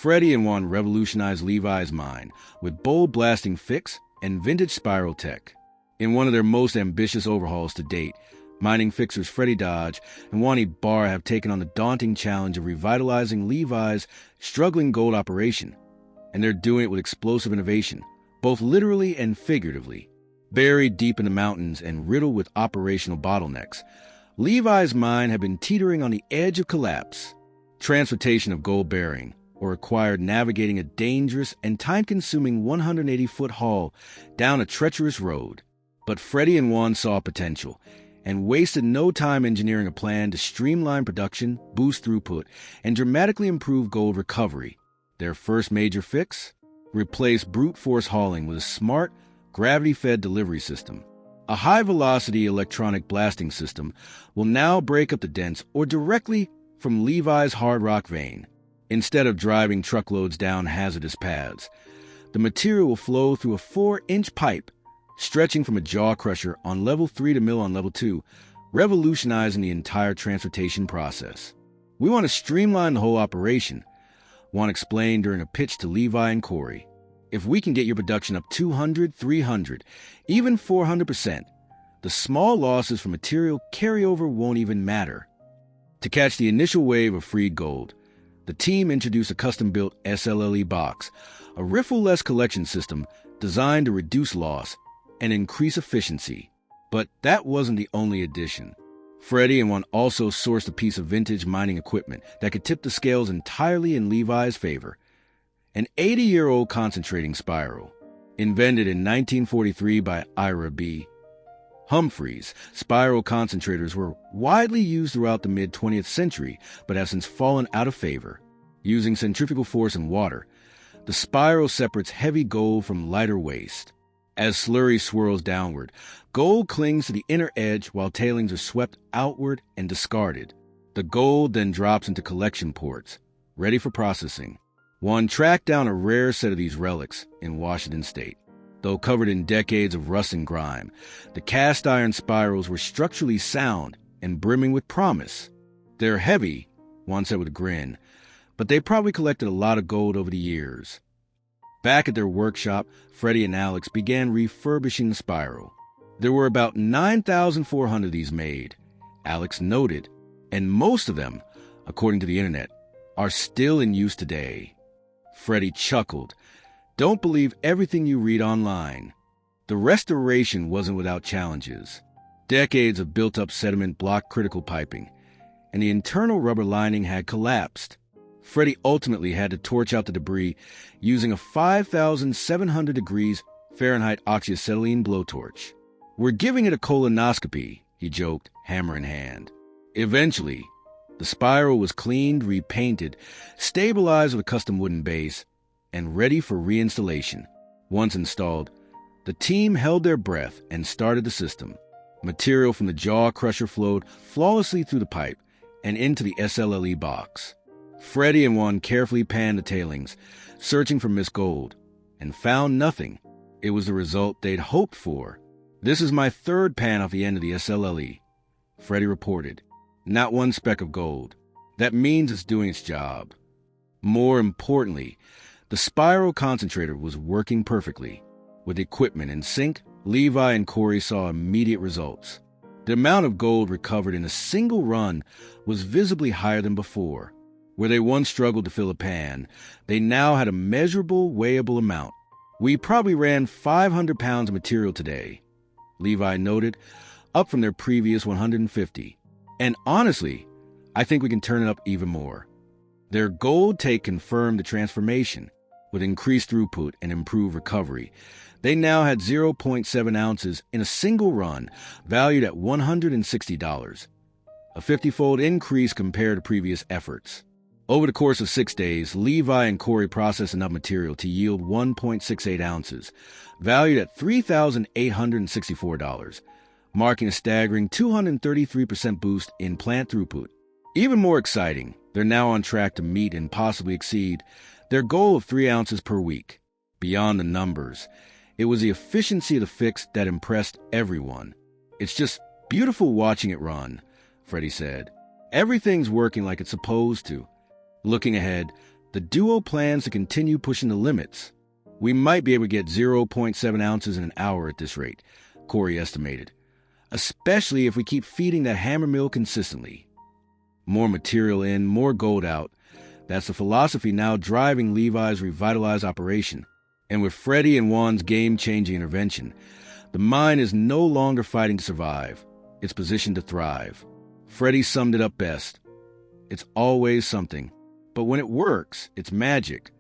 Freddy and Juan revolutionized Levi's mine with bold-blasting fix and vintage spiral tech. In one of their most ambitious overhauls to date, mining fixers Freddy Dodge and Juan Bar have taken on the daunting challenge of revitalizing Levi's struggling gold operation, and they're doing it with explosive innovation, both literally and figuratively. Buried deep in the mountains and riddled with operational bottlenecks, Levi's mine had been teetering on the edge of collapse. Transportation of gold bearing, or required navigating a dangerous and time-consuming 180-foot haul down a treacherous road. But Freddy and Juan saw potential and wasted no time engineering a plan to streamline production, boost throughput, and dramatically improve gold recovery. Their first major fix? Replace brute force hauling with a smart, gravity-fed delivery system. A high-velocity electronic blasting system will now break up the dents or directly from Levi's hard rock vein. Instead of driving truckloads down hazardous paths, the material will flow through a 4-inch pipe stretching from a jaw crusher on level 3 to mill on level 2, revolutionizing the entire transportation process. We want to streamline the whole operation, Juan explained during a pitch to Levi and Corey. If we can get your production up 200, 300, even 400%, the small losses from material carryover won't even matter. To catch the initial wave of freed gold, the team introduced a custom-built SLLE box, a riffle-less collection system designed to reduce loss and increase efficiency. But that wasn't the only addition. Freddy and Juan also sourced a piece of vintage mining equipment that could tip the scales entirely in Levi's favor. An 80-year-old concentrating spiral, invented in 1943 by Ira B. Humphreys. Spiral concentrators were widely used throughout the mid-20th century, but have since fallen out of favor. Using centrifugal force and water, the spiral separates heavy gold from lighter waste. As slurry swirls downward, gold clings to the inner edge while tailings are swept outward and discarded. The gold then drops into collection ports, ready for processing. Juan tracked down a rare set of these relics in Washington state. Though covered in decades of rust and grime, the cast iron spirals were structurally sound and brimming with promise. They're heavy, Juan said with a grin, but they probably collected a lot of gold over the years. Back at their workshop, Freddy and Alex began refurbishing the spiral. There were about 9,400 of these made, Alex noted, and most of them, according to the internet, are still in use today. Freddy chuckled. Don't believe everything you read online. The restoration wasn't without challenges. Decades of built-up sediment blocked critical piping, and the internal rubber lining had collapsed. Freddy ultimately had to torch out the debris using a 5,700 degrees Fahrenheit oxyacetylene blowtorch. We're giving it a colonoscopy, he joked, hammer in hand. Eventually, the spiral was cleaned, repainted, stabilized with a custom wooden base, and ready for reinstallation. Once installed, the team held their breath and started the system. Material from the jaw crusher flowed flawlessly through the pipe and into the SLLE box. Freddy and Juan carefully panned the tailings, searching for missed gold, and found nothing. It was the result they'd hoped for. This is my third pan off the end of the SLLE, Freddy reported. Not one speck of gold. That means it's doing its job. More importantly, the spiral concentrator was working perfectly. With equipment in sync, Levi and Corey saw immediate results. The amount of gold recovered in a single run was visibly higher than before. Where they once struggled to fill a pan, they now had a measurable, weighable amount. We probably ran 500 pounds of material today, Levi noted, up from their previous 150. And honestly, I think we can turn it up even more. Their gold take confirmed the transformation. With increased throughput and improved recovery, they now had 0.7 ounces in a single run, valued at $160, a 50-fold increase compared to previous efforts. Over the course of 6 days, Levi and Corey processed enough material to yield 1.68 ounces, valued at $3,864, marking a staggering 233% boost in plant throughput. Even more exciting, they're now on track to meet and possibly exceed their goal of 3 ounces per week. Beyond the numbers, it was the efficiency of the fix that impressed everyone. It's just beautiful watching it run, Freddy said. Everything's working like it's supposed to. Looking ahead, The duo plans to continue pushing the limits. We might be able to get 0.7 ounces in an hour at this rate, Corey estimated, especially if we keep feeding that hammer mill consistently. More material in, more gold out. That's the philosophy now driving Levi's revitalized operation. And with Freddy and Juan's game-changing intervention, the mine is no longer fighting to survive. It's positioned to thrive. Freddy summed it up best. It's always something. But when it works, it's magic.